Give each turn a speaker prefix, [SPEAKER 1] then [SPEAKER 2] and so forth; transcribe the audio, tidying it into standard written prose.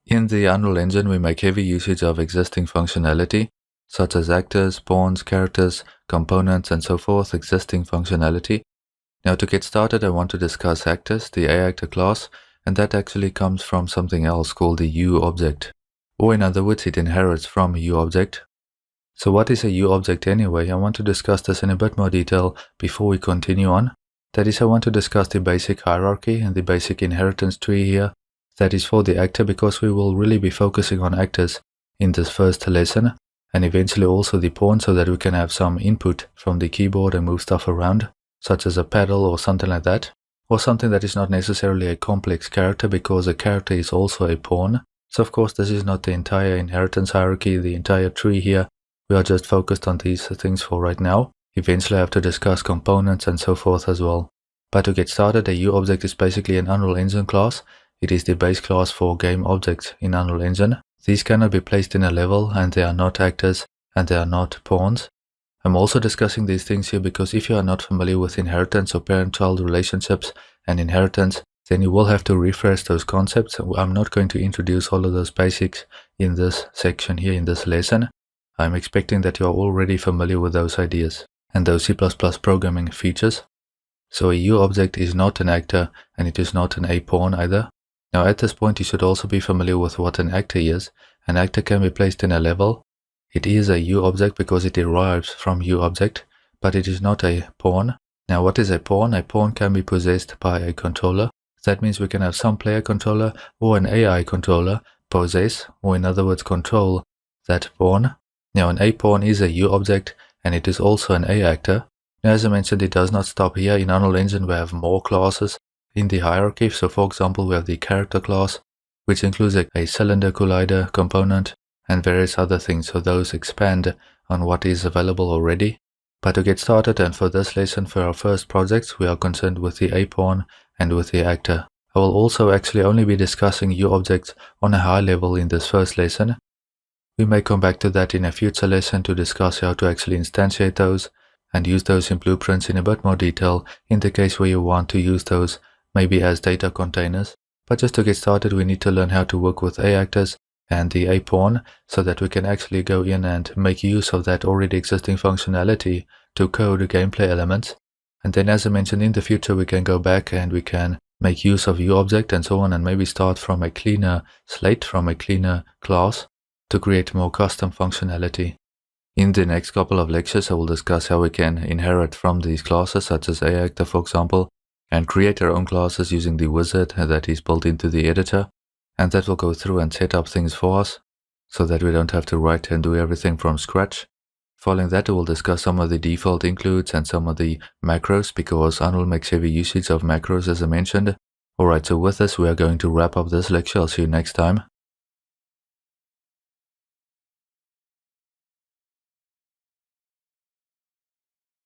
[SPEAKER 1] In the Unreal Engine, we make heavy usage of existing functionality, such as actors, pawns, characters, components, and so forth, existing functionality. Now to get started, I want to discuss actors, the AActor class, and that actually comes from something else called the UObject. Or in other words, it inherits from a UObject. So what is a UObject anyway? I want to discuss this in a bit more detail before we continue on. That is, I want to discuss the basic hierarchy and the basic inheritance tree here. That is for the actor, because we will really be focusing on actors in this first lesson, and eventually also the pawn, so that we can have some input from the keyboard and move stuff around, such as a pedal or something like that, or something that is not necessarily a complex character, because a character is also a pawn. So of course this is not the entire inheritance hierarchy, the entire tree here. We are just focused on these things for right now. Eventually I have to discuss components and so forth as well. But to get started, a UObject is basically an Unreal Engine class. It is the base class for game objects in Unreal Engine. These cannot be placed in a level, and they are not actors, and they are not pawns. I'm also discussing these things here because if you are not familiar with inheritance or parent-child relationships and inheritance, then you will have to refresh those concepts. I'm not going to introduce all of those basics in this section here in this lesson. I'm expecting that you are already familiar with those ideas and those C++ programming features. So a UObject is not an actor, and it is not an A pawn either. Now at this point you should also be familiar with what an actor is. An actor can be placed in a level. It is a UObject because it derives from UObject, but it is not a pawn. Now what is a pawn? A pawn can be possessed by a controller. That means we can have some player controller or an AI controller possess, or in other words control, that pawn. Now an A pawn is a UObject, and it is also an A actor. Now as I mentioned, it does not stop here. In Unreal Engine we have more classes in the hierarchy. So for example, we have the character class, which includes a cylinder collider component and various other things. So those expand on what is available already. But to get started, and for this lesson, for our first projects, we are concerned with the A pawn and with the actor. I will also actually only be discussing UObjects on a high level in this first lesson. We may come back to that in a future lesson to discuss how to actually instantiate those and use those in blueprints in a bit more detail in the case where you want to use those maybe as data containers. But just to get started, we need to learn how to work with A actors and the A pawn so that we can actually go in and make use of that already existing functionality to code gameplay elements. And then as I mentioned, in the future we can go back and we can make use of UObject and so on, and maybe start from a cleaner slate, from a cleaner class, to create more custom functionality. In the next couple of lectures I will discuss how we can inherit from these classes, such as A actor for example, and create our own classes using the wizard that is built into the editor, and that will go through and set up things for us so that we don't have to write and do everything from scratch. Following that, we will discuss some of the default includes and some of the macros, because Unreal makes heavy usage of macros as I mentioned. Alright, so with this we are going to wrap up this lecture. I'll see you next time.